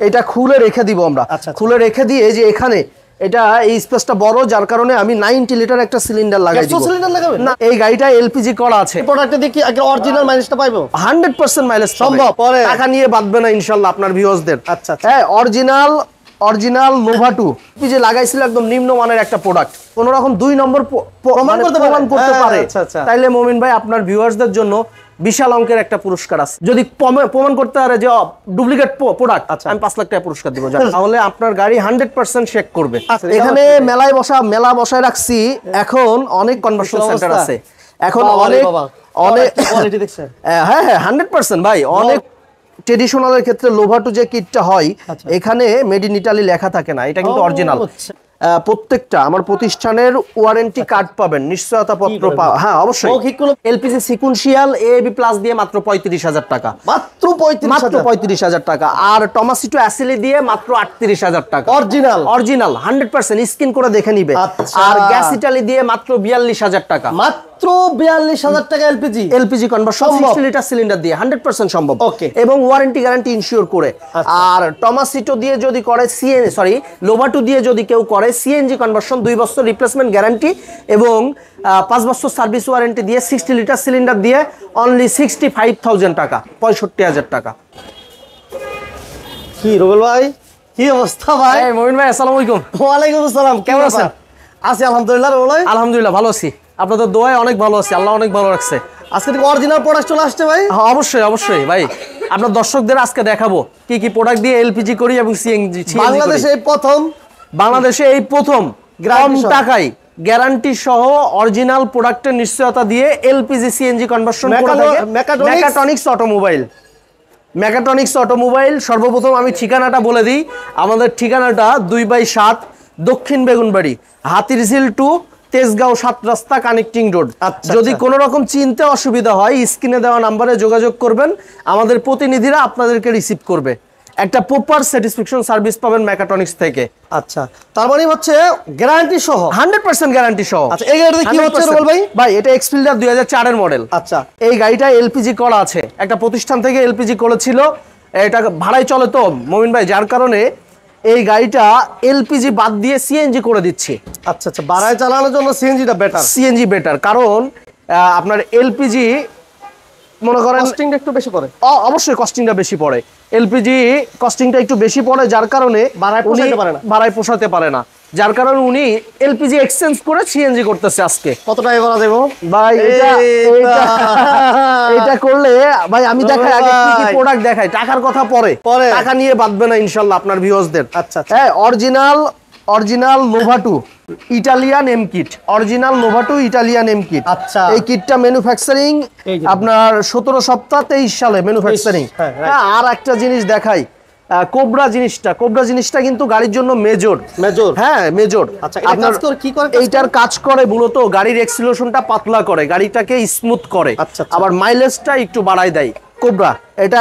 এটা খুলে রেখে দিব আমরা। খুলে রেখে দিয়ে যে এখানে এটা এই স্পেসটা বড়, যার কারণে আমি 90 লিটার একটা সিলিন্ডার লাগাই দিব। সিলিন্ডার লাগাবেন না, এই গাড়িটা এলপিজি করা আছে। প্রোডাক্টে দেখি আগে অরিজিনাল মাইলেজটা পাইবো 100% মাইলেজ সম্ভব, পরে টাকা নিয়ে বাঁধবে না ইনশাআল্লাহ আপনার ভিউয়ার্সদের। আচ্ছা হ্যাঁ, অরিজিনাল নোভা 2 যে লাগাইছিল একদম নিম্নমানের একটা প্রোডাক্ট, কোন রকম 2 নম্বর প্রমাণ করতে পারে, তাইলে মুমিন ভাই আপনার ভিউয়ার্সদের জন্য বিশাল অঙ্কের একটা পুরস্কার আছে। যদি প্রমাণ করতে পারে যে ডুপ্লিকেট প্রোডাক্ট, আমি 5 লাখ টাকা পুরস্কার দিব, তাহলে আপনার গাড়ি 100% চেক করবে। এখানে মেলা বসায় রাখছি। এখন অনেক কনভার্সন সেন্টার আছে, এখন অনেক কোয়ালিটি দেখছেন। হ্যাঁ 100% ভাই। অনেক ট্রেডিশনালের ক্ষেত্রে নোভা 2 যে কিটটা হয়, এখানে মেড ইন ইটালি লেখা থাকে না, এটা কিন্তু অরিজিনাল। প্রত্যেকটা আমার প্রতিষ্ঠানের ওয়ারেন্টি কার্ড পাবেন, নিশ্চয়তা পত্র পাবেন। হ্যাঁ অবশ্যই। এলপিজি সিকুয়েন্সিয়াল এবি প্লাস দিয়ে মাত্র 35,000 টাকা, মাত্র 35,000 টাকা। আর টমাসিটো অ্যাসিলি দিয়ে মাত্র 38,000 টাকা, অরিজিনাল 100% স্ক্যান করে দেখে নিবে। আর গ্যাস ইটালি দিয়ে মাত্র 42,000 টাকা, মাত্র 42,000 টাকা। এলপিজি কনভার্সন 60 লিটার সিলিন্ডার দিয়ে 100% সম্ভব, এবং ওয়ারেন্টি গ্যারান্টি ইনসিওর করে। আর টমাসিটো দিয়ে যদি করে নোভা 2 দিয়ে যদি কেউ করে সিএনজি কনভার্সন 2 বছর রিপ্লেসমেন্ট গ্যারান্টি এবং 5 বছর সার্ভিস ওয়ারেন্টি দিয়ে 60 লিটার সিলিন্ডার দিয়ে অনলি 65,000 টাকা, 65,000 টাকা। কি রুবেল ভাই, কি অবস্থা ভাই? মুমিন ভাই আসসালামু আলাইকুম। ওয়ালাইকুম আসসালাম, কেমন আছেন? আছি আলহামদুলিল্লাহ। রুবেল ভাই আলহামদুলিল্লাহ ভালো আছি, আপনাদের দোয়ায় অনেক ভালো আছি, আল্লাহ অনেক ভালো রাখছে। আজকে থেকে অরিজিনাল প্রোডাক্ট চলে আসছে ভাই। হ্যাঁ অবশ্যই ভাই, আপনার দর্শকদের আজকে দেখাবো কি কি প্রোডাক্ট দিয়ে এলপিজি করি এবং সিএনজি। বাংলাদেশে এই প্রথম কম টাকায় গ্যারান্টি সহ অরিজিনাল প্রোডাক্টের নিশ্চয়তা দিয়ে এলপিজি সিএনজি কনভার্সন করে থাকে মেকাট্রনিক্স অটোমোবাইল। সর্বপ্রথম আমি ঠিকানাটা বলে দিই। আমাদের ঠিকানাটা 2/7 দক্ষিণ বেগুনবাড়ি, হাতিরঝিল টু তেজগাঁও 7 রাস্তা কানেক্টিং রোড। যদি কোনো রকম চিনতে অসুবিধা হয় স্ক্রিনে দেওয়া নাম্বারে যোগাযোগ করবেন, আমাদের প্রতিনিধিরা আপনাদেরকে রিসিভ করবে। একটা প্রপার স্যাটিসফ্যাকশন সার্ভিস পাবেন মেকাট্রনিক্স থেকে। আচ্ছা, তার মানে হচ্ছে গ্যারান্টি সহ 100% গ্যারান্টি সহ। আচ্ছা, এই গাড়িটা কি হচ্ছে রুবেল ভাই? ভাই এটা এক্সফিল্ডার 2004 এর মডেল। আচ্ছা, এই গাড়িটা এলপিজি করা আছে, একটা প্রতিষ্ঠান থেকে এলপিজি করেছিল, এটা ভাড়ায় চলে তো মুমিন ভাই, যার কারণে এই গাড়িটা এলপিজি বাদ দিয়ে সিএনজি করে দিচ্ছি। আচ্ছা, ভাড়ায় চালানোর জন্য সিএনজি বেটার, কারণ আপনার এলপিজি মনে করেন কস্টিংটা একটু বেশি পড়ে। অবশ্যই কস্টিংটা বেশি পড়ে, এলপিজি কস্টিংটা একটু বেশি পড়ে, যার কারণে ভাড়ায় পোষাতে পারে না, যার কারণে উনি এলপিজি এক্সচেঞ্জ করে সিএনজি করতেছে। আজকে কত টাকা করা দেব ভাই? এটা করলে ভাই আমি দেখাই, আগে কি কি প্রোডাক্ট দেখাই, টাকার কথা পরে, টাকা নিয়ে বাঁধবে না ইনশাআল্লাহ আপনার ভিউয়ার্সদের। আচ্ছা, হ্যাঁ, original Nova 2 Italian M kit, original Nova 2 Italian M kit. আচ্ছা, এই কিটটা ম্যানুফ্যাকচারিং আপনার 17 সপ্তাহ 23 সালে ম্যানুফ্যাকচারিং। আর একটা জিনিস দেখাই, কোবরা জিনিসটা কিন্তু গাড়ির জন্য মেজর। হ্যাঁ মেজর। আচ্ছা, এইটার কাজ করে মূলত গাড়ির এক্সিলারেশনটা পাতলা করে, গাড়িটাকে স্মুথ করে, আবার মাইলেজটা একটু বাড়ায় দেয়। কোবরা এটা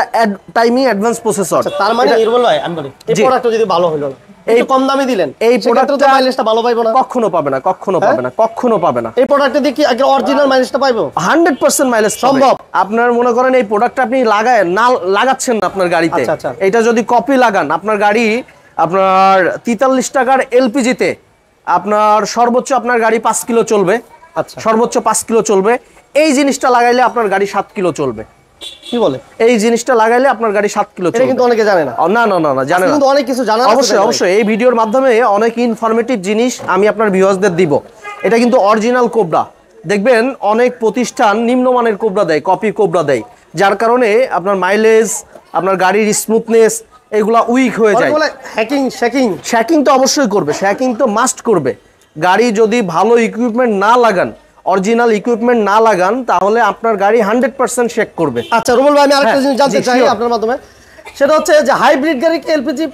টাইমিং অ্যাডভান্স প্রসেসর। তার মানে রুবেল ভাই আমি বলি, এই প্রোডাক্টটা যদি ভালো হলো না, এই কম দামে দিলেন, এই প্রোডাক্টটা মাইলেজটা ভালো পাইবো না, কখনো পাবে না। এই প্রোডাক্টে দেখি আগে অরিজিনাল মাইলেজটা পাইবো 100% মাইলেজ সম্ভব। আপনার মনে করেন এই প্রোডাক্টটা আপনি লাগাচ্ছেন না আপনার গাড়িতে, এটা যদি কপি লাগান আপনার গাড়ি আপনার 43 টাকার এলপিজিতে আপনার সর্বোচ্চ আপনার গাড়ি 5 কিলো চলবে। আচ্ছা, সর্বোচ্চ 5 কিলো চলবে। এই জিনিসটা লাগাইলে আপনার গাড়ি 7 কিলো চলবে। কি বলে? এই জিনিসটা লাগাইলে আপনার গাড়ি 7 কিলো চলবে। এটা কিন্তু অনেকে জানে না। না জানে না, কিন্তু অনেক কিছু জানা আছে। অবশ্যই এই ভিডিওর মাধ্যমে অনেক ইনফরমেটিভ জিনিস আমি আপনার ভিউয়ার্সদের দিব। এটা কিন্তু অরিজিনাল কোবরা। দেখবেন অনেক প্রতিষ্ঠান নিম্নমানের কোবরা দেয়, কপি কোবরা দেয়, যার কারণে আপনার মাইলেজ, আপনার গাড়ির স্মুথনেস এগুলা উইক হয়ে যায়। শ্যাকিং তো অবশ্যই করবে, শ্যাকিং তো মাস্ট করবে। গাড়ি যদি ভালো ইকুইপমেন্ট না লাগান, অরিজিনাল ইকুইপমেন্ট না লাগান, তাহলে আপনার গাড়ি 100% চেক করবে। আচ্ছা রুবেল ভাই, আমি আরেকটা জিনিস জানতে চাই আপনার মাধ্যমে, সেটা হচ্ছে যে হাইব্রিড গাড়ি এলপিজি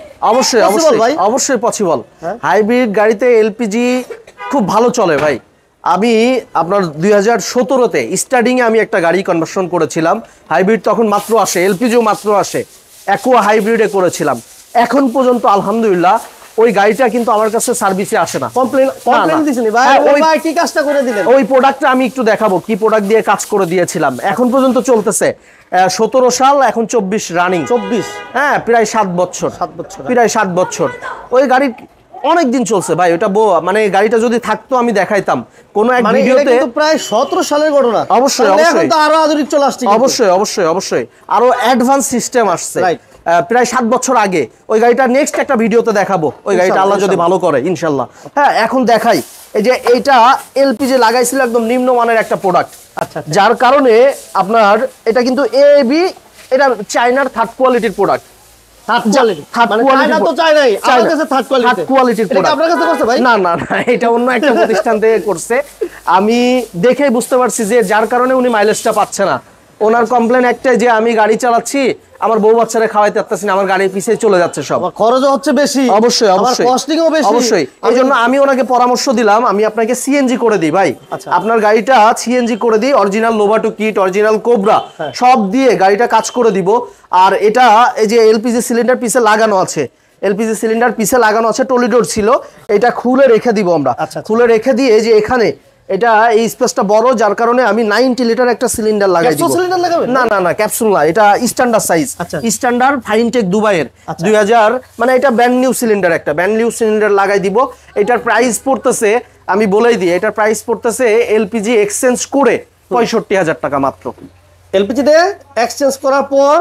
অবশ্যই পসিবল। হাইব্রিড গাড়িতে এলপিজি খুব ভালো চলে ভাই। আমি আপনার 2017-তে স্টার্টিংয়ে আমি একটা গাড়ি কনভার্সন করেছিলাম, হাইব্রিড তখন মাত্র আসে, এলপিজিও মাত্র আসে, অ্যাকোয়া হাইব্রিডে করেছিলাম। এখন পর্যন্ত আলহামদুলিল্লাহ ওই গাড়িটা কিন্তু আমার কাছে সার্ভিসে আসে না। কমপ্লেন দিছেন ভাই? ওই ভাই কি কাজটা করে দিলেন? ওই প্রোডাক্টটা আমি একটু দেখাবো কি প্রোডাক্ট দিয়ে কাজ করে দিয়েছিলাম। এখন পর্যন্ত চলতেছে 17 সাল, এখন 24 রানিং। 24? হ্যাঁ, প্রায় 7 বছর। 7 বছর, প্রায় 7 বছর। ওই গাড়ি অনেক দিন চলছে ভাই। ওটা মানে গাড়িটা যদি থাকতো আমি দেখাইতাম কোন এক ভিডিওতে। এটা কিন্তু প্রায় 17 সালের ঘটনা। অবশ্যই এখন তো আরো আধুনিক চলে আসছে। অবশ্যই আরো অ্যাডভান্স সিস্টেম আসছে। প্রায় 7 বছর আগে। ওই গাড়িটা নেক্সট একটা ভিডিওতে দেখাবো, ওই গাড়িটা আল্লাহ যদি ভালো করে ইনশাল্লাহ। হ্যাঁ, এখন দেখাই। এই যে এইটা এলপিজি লাগাইছিল, একদম নিম্নমানের একটা প্রোডাক্ট। আচ্ছা, যার কারণে আপনার এটা কিন্তু এবি, এটা চায়নার থার্ড কোয়ালিটির প্রোডাক্ট। এটা অন্য একটা প্রতিষ্ঠান থেকে করছে। আমি দেখেই বুঝতে পারছি যে যার কারণে উনি মাইলেজটা পাচ্ছে না। ওনার কমপ্লেন একটাই যে আমি গাড়ি চালাচ্ছি, আমার বউ বাচ্চারা খাওয়াইতে পারতেছি না, আমার গাড়ির পিছিয়ে চলে যাচ্ছে সব, খরচও হচ্ছে বেশি। অবশ্যই এই জন্য আমি ওনাকে পরামর্শ দিলাম, আমি আপনাকে সিএনজি করে দিই ভাই। আপনার গাড়িটা সিএনজি করে দিই, অরিজিনাল লোভাটো কিট, অরিজিনাল কোবরা সব দিয়ে গাড়িটা কাজ করে দিব। আর এটা এই যে এলপিজি সিলিন্ডার পিছে লাগানো আছে, এলপিজি সিলিন্ডার পিছে লাগানো আছে, টলিডোর ছিল, এটা খুলে রেখে দিব আমরা। খুলে রেখে দিয়ে যে এখানে এটা এই স্পেসটা বড়, যার কারণে আমি 90 লিটার একটা সিলিন্ডার লাগাই দিব। না ক্যাপসুল না, এটা স্ট্যান্ডার্ড সাইজ, স্ট্যান্ডার্ড ফাইনটেক দুবাইয়ের 2000, মানে এটা ব্র্যান্ড নিউ সিলিন্ডার, একটা ব্র্যান্ড নিউ সিলিন্ডার লাগাই দিব। এটার প্রাইস পড়তেছে, আমি বলেই দিই, এটার প্রাইস পড়তেছে এলপিজি এক্সচেঞ্জ করে 65,000 টাকা মাত্র। এলপিজি দিয়ে এক্সচেঞ্জ করার পর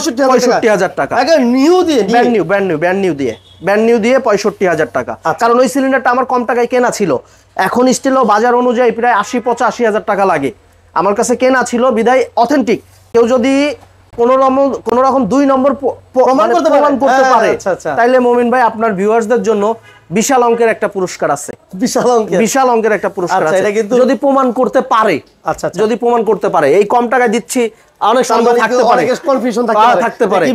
65,000 টাকা, আগে নিউ দিয়ে, ব্র্যান্ড নিউ দিয়ে 65,000 টাকা। কারণ ওই সিলিন্ডারটা আমার কম টাকায় কেনা ছিল। এখন স্টিলও বাজার অনুযায়ী প্রায় 80-85,000 টাকা লাগে। আমার কাছে কেনা ছিল বিদায় অথেন্টিক। কেউ যদি কোন রকম 2 নম্বর প্রমাণ করতে পারে, তাইলে মোমিন ভাই আপনার ভিউয়ার্সদের জন্য বিশাল অঙ্কের একটা পুরস্কার আছে। বিশাল অঙ্কের একটা পুরস্কার আছে যদি প্রমাণ করতে পারে। যদি প্রমাণ করতে পারে। এই কম টাকায় দিচ্ছি, অনেক সন্দেহ থাকতে পারে, কনফিউশন থাকতে পারে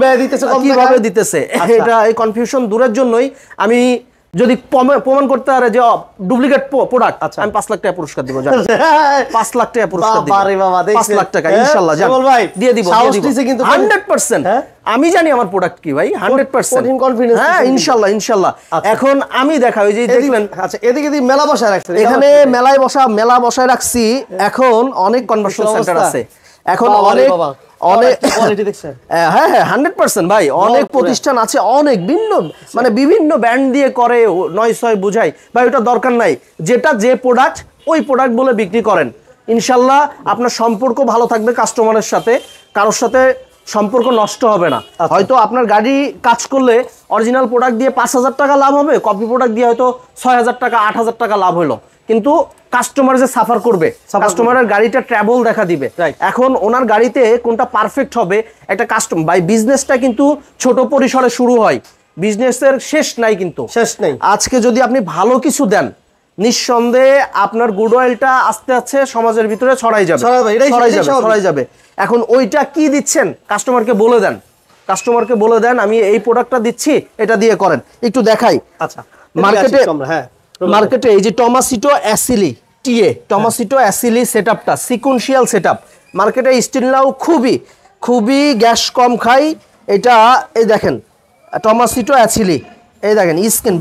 কিভাবে দিতেছে। এটা এই কনফিউশন দূরের জন্যই আমি যদি প্রমাণ করতে পারে যে ডুপ্লিকেট প্রোডাক্ট, আমি 5 লাখ টাকা পুরস্কার দিব। 5 লাখ টাকা পুরস্কার দিব, 5 লাখ টাকা ইনশাআল্লাহ দিয়ে দিব 100%। আমি জানি আমার প্রোডাক্ট কি ভাই, 100% কনফিডেন্স। হ্যাঁ, ইনশাআল্লাহ। এখন আমি দেখাই, ওই যে দেখলেন, আচ্ছা এদিকে দি মেলা বসায় রাখছেন, এখানে মেলা বসায় রাখছি। এখন অনেক কনভার্সন সেন্টার আছে, এখন অনেক কোয়ালিটি দেখছেন। হ্যাঁ 100% ভাই, অনেক প্রতিষ্ঠান আছে, অনেক মানে বিভিন্ন ব্র্যান্ড দিয়ে করে, 9-6 বুঝাই ভাই, ওটা দরকার নাই। যেটা যে প্রোডাক্ট ওই প্রোডাক্ট বলে বিক্রি করেন, ইনশাল্লাহ আপনার সম্পর্ক ভালো থাকবে কাস্টমারের সাথে, কারোর সাথে সম্পর্ক নষ্ট হবে না। হয়তো আপনার গাড়ি কাজ করলে অরিজিনাল প্রোডাক্ট দিয়ে 5,000 টাকা লাভ হবে, কপি প্রোডাক্ট দিয়ে হয়তো 6,000 টাকা 8,000 টাকা লাভ হলো, কিন্তু কাস্টমার যে সাফার করবে, কাস্টমারের গাড়িটা ট্রাভেল দেখা দিবে। এখন ওনার গাড়িতে কোনটা পারফেক্ট হবে, একটা কাস্টম বাই বিজনেসটা কিন্তু ছোট পরিসরে শুরু হয়, বিজনেসের শেষ নাই, কিন্তু শেষ নেই। আজকে যদি আপনি ভালো কিছু দেন, নিঃসন্দেহে আপনার গুড অয়েলটা আস্তে আস্তে সমাজের ভিতরে ছড়াই যাবে। এখন ওইটা কি দিচ্ছেন কাস্টমারকে বলে দেন, আমি এই প্রোডাক্টটা দিচ্ছি, এটা দিয়ে করেন। একটু দেখাই। আচ্ছা, মার্কেটে এই যে টমাসিটো অ্যাসিলি সেটআপটা, সিকোয়েন্সিয়াল সেটআপ মার্কেটে স্টিল নাও খুবই গ্যাস কম খাই। এটা এই দেখেন টমাসিটো অ্যাসিলি, এই দেখেন স্ক্যান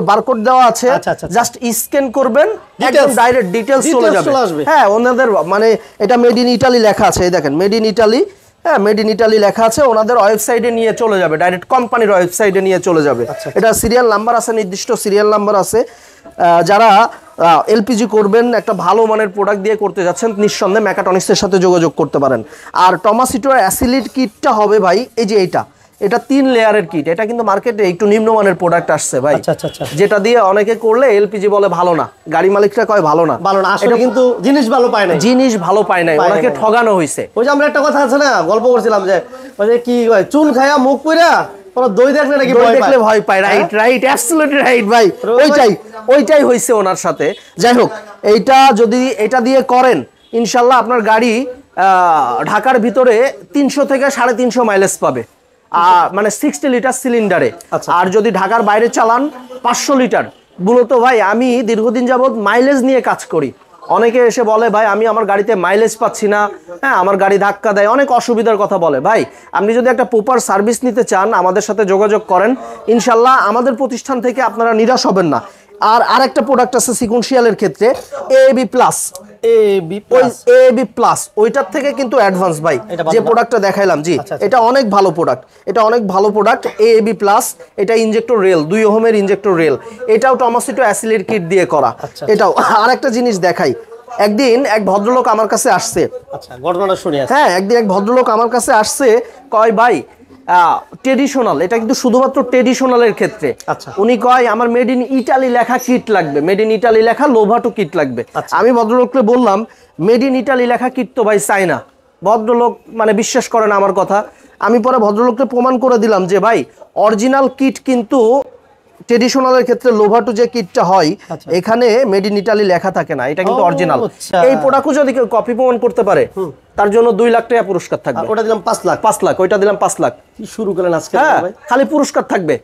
বারকোড দেওয়া আছে, জাস্ট স্ক্যান করবেন, একদম ডাইরেক্ট ডিটেইলস চলে যাবে। হ্যাঁ, ওনাদের মানে এটা মেড ইন ইটালি লেখা আছে, এই দেখেন মেড ইন ইটালি। হ্যাঁ, মেড ইন ইটালি লেখা আছে, ওনাদের ওয়েবসাইটে নিয়ে চলে যাবে, ডাইরেক্ট কোম্পানির ওয়েবসাইটে নিয়ে চলে যাবে। এটা সিরিয়াল নাম্বার আছে, নির্দিষ্ট সিরিয়াল নাম্বার আছে। যারা এলপিজি করবেন, একটা ভালো মানের প্রোডাক্ট দিয়ে করতে যাচ্ছেন, নিঃসন্দেহে মেকাট্রনিক্সের সাথে যোগাযোগ করতে পারেন। আর টমাসিটো অ্যাসিলিড কিটটা হবে ভাই, এই যে এটা 3 লেয়ারের কিট। এটা কিন্তু মার্কেটে একটু নিম্নমানের প্রোডাক্ট আসছে ভাই, যেটা দিয়ে অনেকে করলে এলপিজি বলে ভালো না, গাড়ি মালিকরা কয় ভালো না, আসলে কিন্তু জিনিস ভালো পায় নাই, ওনাকে ঠগানো হয়েছে। ওই যে আমরা একটা কথা আছে না, গল্প করছিলাম যে কি চুন খায়া মুখ কইরা দই দেখলে নাকি ভয় পায়। রাইট অ্যাবসলিউটলি রাইট ভাই, ওইটাই হয়েছে ওনার সাথে। যাই হোক, এটা দিয়ে করেন, ইনশাল্লাহ আপনার গাড়ি ঢাকার ভিতরে 300 থেকে 350 মাইলেজ পাবে, মানে 60 লিটার সিলিন্ডারে। আর যদি ঢাকার বাইরে চালান 500 লিটার। মূলত ভাই আমি দীর্ঘদিন যাবত মাইলেজ নিয়ে কাজ করি, অনেকে এসে বলে ভাই আমি আমার গাড়িতে মাইলেজ পাচ্ছি না, হ্যাঁ আমার গাড়ি ধাক্কা দেয়, অনেক অসুবিধার কথা বলে। ভাই আপনি যদি একটা প্রপার সার্ভিস নিতে চান আমাদের সাথে যোগাযোগ করেন, ইনশাল্লাহ আমাদের প্রতিষ্ঠান থেকে আপনারা নিরাশ হবেন না। আর আরেকটা প্রোডাক্ট আছে সিকোয়েন্সিয়ালের ক্ষেত্রে এবি প্লাস, এবি প্লাস ওইটার থেকে কিন্তু অ্যাডভান্স ভাই, যে প্রোডাক্টটা দেখাইলাম। জি এটা অনেক ভালো প্রোডাক্ট, এটা অনেক ভালো প্রোডাক্ট এবি প্লাস। এটা ইনজেক্টর রেল 2 ওহমের ইনজেক্টর রেল, এটাও টমাসিটো অ্যাসিলির কিট দিয়ে করা। এটাও আরেকটা জিনিস দেখাই, একদিন এক ভদ্রলোক আমার কাছে আসছে, আচ্ছা ঘটনাটা শুনি। হ্যাঁ একদিন এক ভদ্রলোক আমার কাছে আসছে, কয় ভাই ট্রেডিশনাল, এটা কিন্তু শুধুমাত্র ট্রেডিশনালের ক্ষেত্রে। উনি কয় আমার মেড ইন ইটালি লেখা কিট লাগবে, মেড ইন ইটালি লেখা লোভাটো কিট লাগবে। আমি ভদ্রলোককে বললাম মেড ইন ইটালি লেখা কিট তো ভাই চাই না। ভদ্রলোক মানে বিশ্বাস করেন আমার কথা। আমি পরে ভদ্রলোককে প্রমাণ করে দিলাম যে ভাই অরিজিনাল কিট কিন্তু ট্রেডিশনালের ক্ষেত্রে লোভাটো যে কিটটা হয় এখানে মেড ইন ইটালি লেখা থাকে না, এটা কিন্তু অরিজিনাল। এই প্রোডাক্টও যদি কেউ কপি প্রমাণ করতে পারে তার জন্য 2 লাখ টাকা পুরস্কার থাকবে। ওটা দিলাম 5 লাখ, 5 লাখ, ওইটা দিলাম 5 লাখ। কি শুরু করলেন আজকে ভাই? খালি পুরস্কার থাকবে,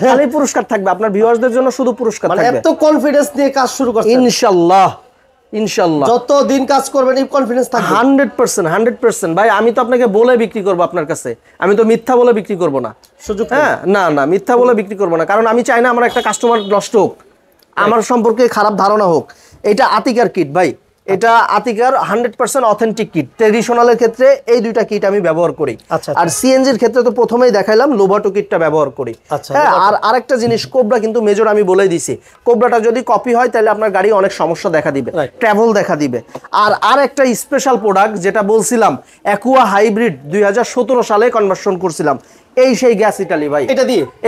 খালি পুরস্কার থাকবে, আপনার ভিউয়ার্সদের জন্য শুধু পুরস্কার থাকবে। এত কনফিডেন্স নিয়ে কাজ শুরু করছেন। ইনশাআল্লাহ ইনশাআল্লাহ যত দিন কাজ করবেন এই কনফিডেন্স থাকবে 100%। ভাই আমি তো আপনাকে বলে বিক্রি করব আপনার কাছে, আমি তো মিথ্যা বলে বিক্রি করব না। হ্যাঁ না না মিথ্যা বলে বিক্রি করব না, কারণ আমি চাই না আমার একটা কাস্টমার নষ্ট হোক, আমার সম্পর্কে খারাপ ধারণা হোক। এটা আতিকার কিট ভাই, এটা আতিকার 100% অথেন্টিক কিট। ট্রেডিশনালের ক্ষেত্রে এই দুইটা কিট আমি ব্যবহার করি, আর সিএনজির ক্ষেত্রে তো প্রথমেই দেখাইলাম লোভাটো কিটটা ব্যবহার করি। হ্যাঁ আর আরেকটা জিনিস, কোবরা কিন্তু মেজর আমি বলেই দিছি, কোবরাটা যদি কপি হয় তাহলে আপনার গাড়ি অনেক সমস্যা দেখা দিবে, ট্রাভেল দেখা দিবে। আর একটা স্পেশাল প্রোডাক্ট যেটা বলছিলাম অ্যাকুয়া হাইব্রিড 2017 সালে কনভার্সন করছিলাম, এই সেই গ্যাস ইটালি ভাই,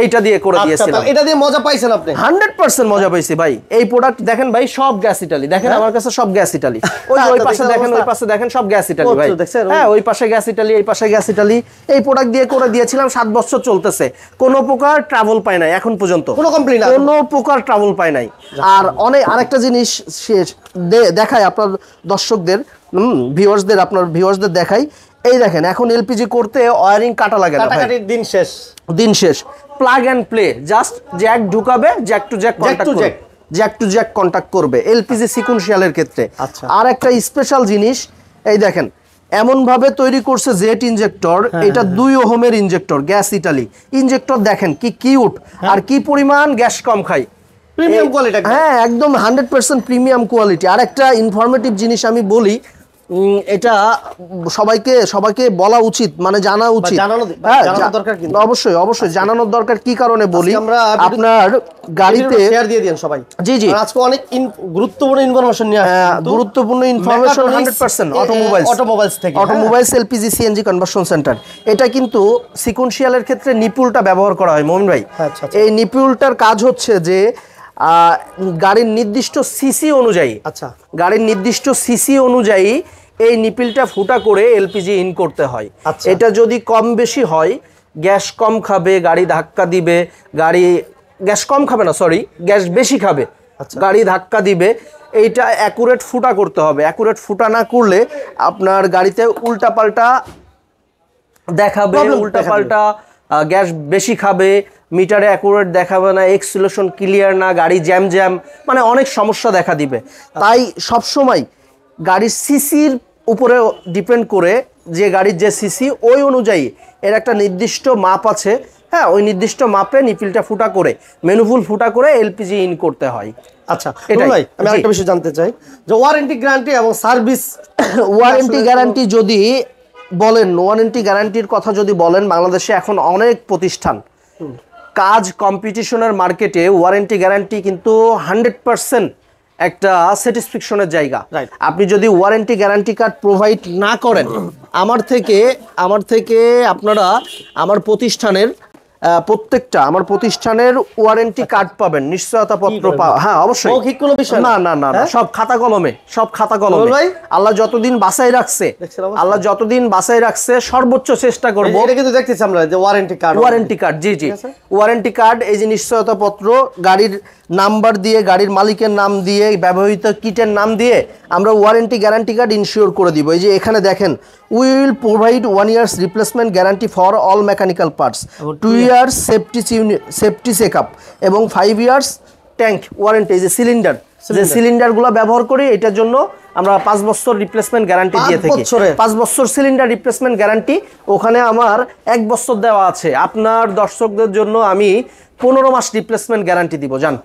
এইটা দিয়ে করে দিয়েছিলাম। এটা দিয়ে মজা পাইছেন আপনি? 100% মজা পাইছি ভাই। এই প্রোডাক্ট দেখেন ভাই, সব গ্যাস ইটালি, দেখেন আমার কাছে সব গ্যাস ইটালি। ওই পাশে দেখেন, ওই পাশে দেখেন, সব গ্যাস ইটালি ভাই। হ্যাঁ ওই পাশে গ্যাস ইটালি, এই পাশে গ্যাস ইটালি। এই প্রোডাক্ট দিয়ে করে দিয়েছিলাম, 7 বছর চলতেছে, কোনো প্রকার ট্রাভেল পায় নাই এখন পর্যন্ত, কোনো কমপ্লেইন, কোনো প্রকার ট্রাভেল পায় নাই। আর আরেকটা জিনিস দেখায় আপনার দর্শকদের, ভিউয়ার্সদের, আপনার ভিউয়ার্সদের দেখাই। এই দেখেন এখন এলপিজি করতে ওয়্যারিং কাটা লাগে না, কাটাকাটির দিন শেষ। Plug and play, just jack ঢুকাবে, জ্যাক টু জ্যাক কন্টাক্ট করবে এলপিজি সিকোয়েন্সিয়ালের ক্ষেত্রে। আর একটা স্পেশাল জিনিস, এই দেখেন এমন ভাবে তৈরি করছে জেট ইনজেক্টর, এটা 2 ওহমের ইনজেক্টর, গ্যাস ইটালি ইনজেক্টর। দেখেন কি কিউট, আর কি পরিমাণ গ্যাস কম খায়, প্রিমিয়াম কোয়ালিটি। হ্যাঁ একদম 100% প্রিমিয়াম কোয়ালিটি। আর একটা ইনফরমেটিভ জিনিস আমি বলি, এটা সবাইকে বলা উচিত, মানে জানা উচিত, অবশ্যই জানানোর দরকার। কি কারণে বলি, আপনার গাড়িতে শেয়ার দিয়ে দেন সবাই। জি আজকে অনেক গুরুত্বপূর্ণ ইনফরমেশন নিয়ে আসছি, গুরুত্বপূর্ণ information 100% automobiles LPG CNG conversion centre. এটা কিন্তু সিকোয়েন্সিয়ালের ক্ষেত্রে নিপুলটা ব্যবহার করা হয় মোমিন ভাই। এই নিপুলটার কাজ হচ্ছে যে গাড়ির নির্দিষ্ট সিসি অনুযায়ী, গাড়ির নির্দিষ্ট সিসি অনুযায়ী এই নিপিলটা ফুটা করে এলপিজি ইন করতে হয়। এটা যদি কম বেশি হয়, গ্যাস কম খাবে, গাড়ি ধাক্কা দিবে, গ্যাস কম খাবে না, সরি গ্যাস বেশি খাবে, গাড়ি ধাক্কা দিবে। এইটা অ্যাকুরেট ফুটা করতে হবে। অ্যাকুরেট ফুটা না করলে আপনার গাড়িতে উল্টাপাল্টা দেখাবে, উল্টাপাল্টা গ্যাস বেশি খাবে, মিটারে অ্যাকুরেট দেখাবে না, এক্সিলেশন ক্লিয়ার না, গাড়ি জ্যাম, মানে অনেক সমস্যা দেখা দিবে। তাই সবসময় গাড়ির সিসির উপরে ডিপেন্ড করে, যে গাড়ির যে সিসি ওই অনুযায়ী এর একটা নির্দিষ্ট মাপ আছে, হ্যাঁ ওই নির্দিষ্ট মাপে নিপিলটা ফুটা করে, মেনুফুল ফুটা করে এলপিজি ইন করতে হয়। আচ্ছা ভাই, আমি আরেকটা বিষয় জানতে চাই যে ওয়ারেন্টি গ্যারান্টি এবং সার্ভিস। ওয়ারেন্টি গ্যারান্টি যদি বলেন, ওয়ারেন্টি গ্যারান্টির কথা যদি বলেন, বাংলাদেশে এখন অনেক প্রতিষ্ঠান কাজ, কম্পিটিশনের মার্কেটে ওয়ারেন্টি গ্যারান্টি কিন্তু 100% একটা স্যাটিসফ্যাকশনের জায়গা। আপনি যদি ওয়ারেন্টি গ্যারান্টি কার্ড প্রোভাইড না করেন, আমার থেকে আপনারা আমার প্রতিষ্ঠানের ওয়ারেন্টি কার্ড পাবেন, নিশ্চয়তা পত্র পাবেন। হ্যাঁ অবশ্যই, কোনো বিষয় না, সব খাতা কলমে, আল্লাহ যতদিন বাঁচাই রাখছে সর্বোচ্চ চেষ্টা করব। এটা কিন্তু দেখতেছি আমরা যে ওয়ারেন্টি কার্ড, জি ওয়ারেন্টি কার্ড, এই যে নিশ্চয়তা পত্র, গাড়ির নাম্বার দিয়ে, গাড়ির মালিকের নাম দিয়ে, ব্যবহৃত কিটের নাম দিয়ে আমরা ওয়ারেন্টি গ্যারান্টি কার্ড ইনশিওর করে দিব। এই যে এখানে দেখেন, we will provide 1 years replacement guarantee for all mechanical parts, 2 years safety checkup এবং 5 years ট্যাঙ্ক ওয়ারেন্টি। এই যে সিলিন্ডার, যে সিলিন্ডারগুলো ব্যবহার করি, এটার জন্য আমরা 5 বছর রিপ্লেসমেন্ট গ্যারান্টি দিয়ে থাকি। 5 বছর সিলিন্ডার রিপ্লেসমেন্ট গ্যারান্টি, ওখানে আমার 1 বছর দেওয়া আছে। আপনার দর্শকদের জন্য আমি 15 মাস রিপ্লেসমেন্ট গ্যারান্টি দিব। জান,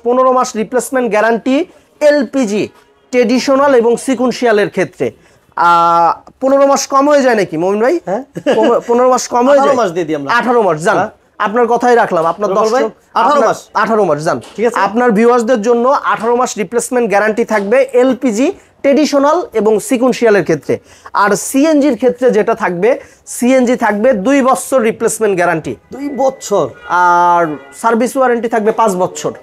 15 মাস রিপ্লেসমেন্ট গ্যারান্টি এলপিজি ট্রেডিশনাল এবং সিকুয়েন্সিয়ালের ক্ষেত্রে। 15 মাস কম হয়ে যায় নাকি মমিন ভাই? 15 মাস কম হয়ে যায়, 18 মাস দিয়ে দিই আমরা। 18 মাস জান, আপনার কথাই রাখলাম। আপনার 18 মাস জান, ঠিক আছে। আপনার ভিউয়ার্সদের জন্য 18 মাস রিপ্লেসমেন্ট গ্যারান্টি থাকবে এলপিজি ট্রেডিশনাল এবং সিকুয়েন্সিয়ালের ক্ষেত্রে। আর সিএনজির ক্ষেত্রে যেটা থাকবে, সিএনজি থাকবে 2 বছর রিপ্লেসমেন্ট গ্যারান্টি, 2 বছর। আর সার্ভিস ওয়ারেন্টি থাকবে 5 বছর।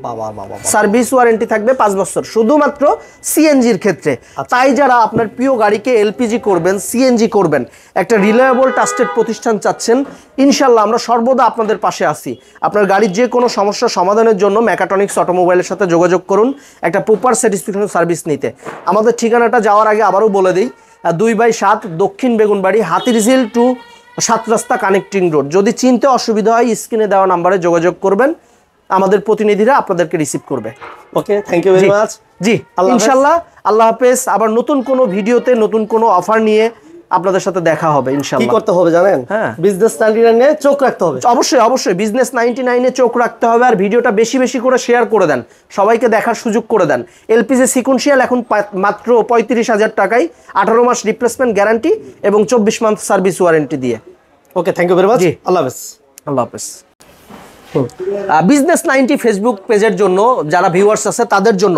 বাবা বাবা, সার্ভিস ওয়ারেন্টি থাকবে 5 বছর শুধুমাত্র সিএনজির ক্ষেত্রে। তাই যারা আপনার প্রিয় গাড়িকে এলপিজি করবেন, সিএনজি করবেন, একটা রিলায়েবল ট্রাস্টেড প্রতিষ্ঠান চাচ্ছেন, ইনশাল্লাহ আমরা সর্বদা আপনাদের পাশে আছি। আপনার গাড়ির যে কোনো সমস্যা সমাধানের জন্য মেকাট্রনিক্স অটোমোবাইলের সাথে যোগাযোগ করুন একটা প্রপার স্যাটিসফ্যাকশন সার্ভিস নিতে। আমাদের ঠিকানাটা যাওয়ার আগে আবারও বলে দিই, 2/7 দক্ষিণ বেগুনবাড়ি, হাতিরঝিল টু 7 রাস্তা কানেক্টিং রোড। যদি চিনতে অসুবিধা হয় স্ক্রিনে দেওয়া নাম্বারে যোগাযোগ করবেন, আমাদের প্রতিনিধিরা আপনাদেরকে রিসিভ করবে। ওকে, থ্যাংক ইউ ভেরি মাচ। জি, ইনশাআল্লাহ। আল্লাহ হাফেজ। আবার নতুন কোনো ভিডিওতে নতুন কোনো অফার নিয়ে আপনাদের সাথে দেখা হবে ইনশাআল্লাহ। কি করতে হবে জানেন? বিজনেস 99 এ চোখ রাখতে হবে। অবশ্যই অবশ্যই বিজনেস 99 এ চোখ রাখতে হবে। আর ভিডিওটা বেশি বেশি করে শেয়ার করে দেন, সবাইকে দেখার সুযোগ করে দেন। এলপিজি সিকুয়েন্সিয়াল এখন মাত্র 35,000 টাকায় 18 মাস রিপ্লেসমেন্ট গ্যারান্টি এবং 24 মান্থ সার্ভিস ওয়ারেন্টি দিয়ে। ওকে, থ্যাংক ইউ ভেরি মাচ। আল্লাহ হাফেজ। আল্লাহ হাফেজ। বিজনেস 90 ফেসবুক পেজের জন্য যারা ভিউয়ার্স আছে তাদের জন্য